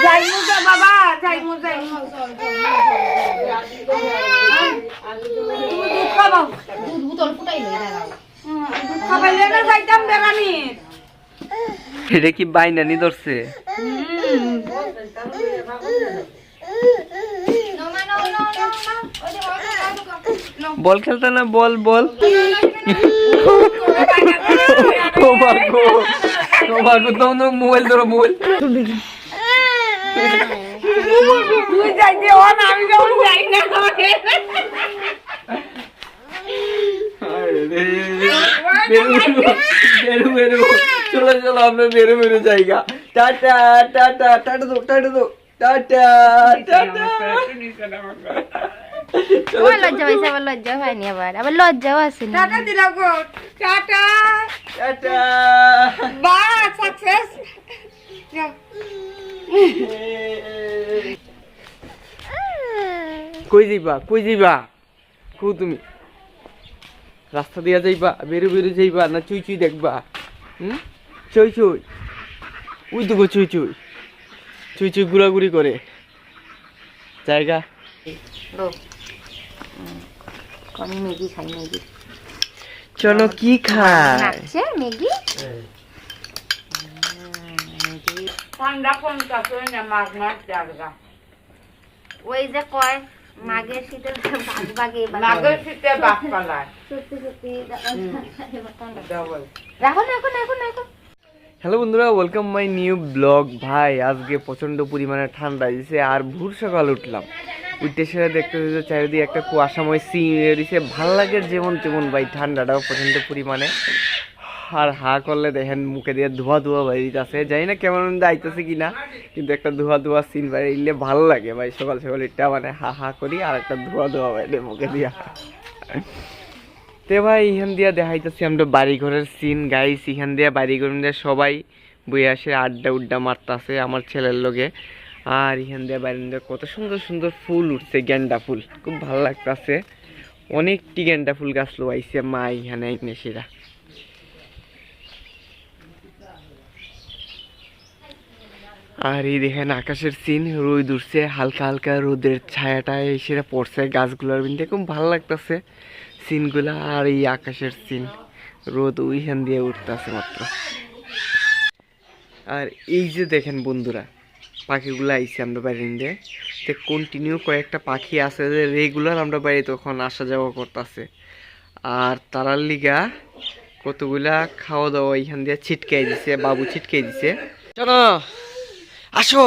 যাইমু যা বাবা, যাইমু যাইমু। তুমি দুধ খাবো? দুধ বোতল ফুটাইলো দাঁড়াও। দুধ খাবাইলে না যাইতাম বেড়ানি। এটা কি বাইনানি ধরছে? বল খেলতে না, বল বল। ও বাগো, ও বাগো, তোমরা মোবাইল ধরো, মোবাইল। তুই যাইতে ও না, আমি যখন যাই না। বেরো বেরো, চলো চলো, আমরা বেরো বেরো জায়গা। টাটা টাটা, টাটা দো, টাটা দো, টাটা টাটা। আমার লজ্জা পাইছে, আবার লজ্জা হয়নি, আবার লজ্জাও আছে না। টাটা দিলাম গো, টাটা। টাটা। বা সাকসেস। কই যাইবা, কই যাইবা? কো তুমি রাস্তা দিয়া যাইবা, বেরো বেরো যাইবা না চুই চুই দেখবা? চুই চুই, ওই দেবো চুই চুই, চুই চুই ঘুরাঘুরি করে জায়গা। আমি ম্যাগি খাই, ম্যাগি। চলো কি খায়? নাচছে ম্যাগি। ঠান্ডা কোন কাছে না মাছ মাছ জায়গা। ওই যে কয় মাঘের শীতের বাঘ বাগে মাগের শীতে বাপ পালায়। সত্যি সত্যি ডাবল। রাখো না, এখন এখন এখন। হ্যালো বন্ধুরা, ওয়েলকাম মাই নিউ ব্লগ। ভাই আজকে প্রচন্ড পরিমাণে ঠান্ডা দিছে, আর ভোর সকাল উঠলাম, উঠতে সেটা দেখতে দেখতে চারিদিকে একটা কুয়াশাময় সিন দিছে। ভাল লাগে যেমন তেমন ভাই, ঠান্ডাটাও প্রচন্ড পরিমাণে। আর হা করলে দেখেন মুখে দিয়ে ধোয়া ধোয়া বাইরিতেছে, জানি না কেমন আইতেছে কিনা, কিন্তু একটা ধোয়া ধোয়া সিন বাইরে ভালো লাগে ভাই। সকাল সকাল এটা মানে হা হা করি, আর একটা ধোয়া ধোয়া বাইরে মুখে দিয়া। তে ভাই এখান দিয়া দেখাইতেছি আমরা বাড়ি ঘরের সিন গাইস। এখান দিয়া বাড়ি ঘর দিয়ে সবাই বই আসে আড্ডা উড্ডা মারতেছে আমার ছেলের লগে। আর এখান দিয়ে বাড়ি কত সুন্দর সুন্দর ফুল উঠছে, গেন্দা ফুল, খুব ভালো লাগতেছে। অনেকটি গেন্দা ফুল গাছ লোয়াইছে মা এখানে নেশিরা। আর এই দেখেন আকাশের সিন, রোদ উঠছে, হালকা হালকা রোদের ছায়াটা এসে পড়ছে গাছগুলোর বিন্দে, খুব ভালো লাগতেছে সিনগুলা। আর এই আকাশের সিন, রোদ ওইখান দিয়ে উঠতেছে মাত্র। আর এই যে দেখেন বন্ধুরা, পাখিগুলো আইছে আমরা বাইরে দিয়ে, তো কন্টিনিউ কয়েকটা পাখি আছে যে রেগুলার আমরা বাইরে তখন আসা যাওয়া করতেছে। আর তারার লিগা কতগুলা খাওয়া দাওয়া এইখান দিয়ে ছিটকাই দিছে, বাবু ছিটকাই দিছে। চলো আসো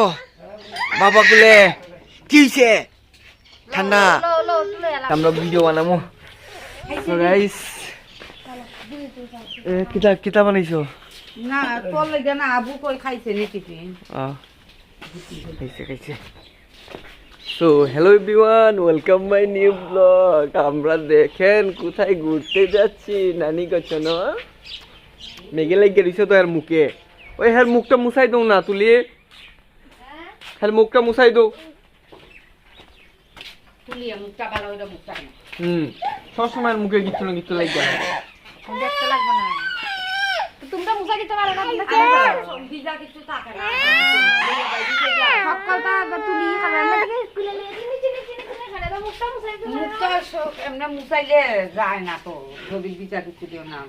বাবা গুলে, কি হইছে? ঠান্ডা, আমরা ভিডিও বানাবো। সো গাইস, কিতা কিতা বানাইছো? না তোর লাগে না, আবু কই খাইছে নি টিফিন। খাইছে খাইছে। So hello everyone, welcome my new blog. আমরা দেখেন কোথায় ঘুরতে যাচ্ছি, নানি গেছো না? মেঘে লেগে দিছো তো এর মুখে। ওই হ্যাঁ মুখটা মুছাই দৌ না তুলি, হ্যাঁ মুখটা মুছাই দৌ। তুলিয়া মুখটা ভালো হইলো, মুখটা না। সবসময় মুখে কিছু না কিছু লাগে। দেখতে লাগবে না, তোমরা মুছা দিতে পারো না? ভিজা কিছু থাকে না। সকালটা তুলি খাবার না থেকে স্কুলে নিয়ে নিচে নিচে নিচে খালে তো মুখটা মুছাই দিতে মুখটা এমনি মুছাইলে যায় না তো, যদি ভিজা কিছু দিও না।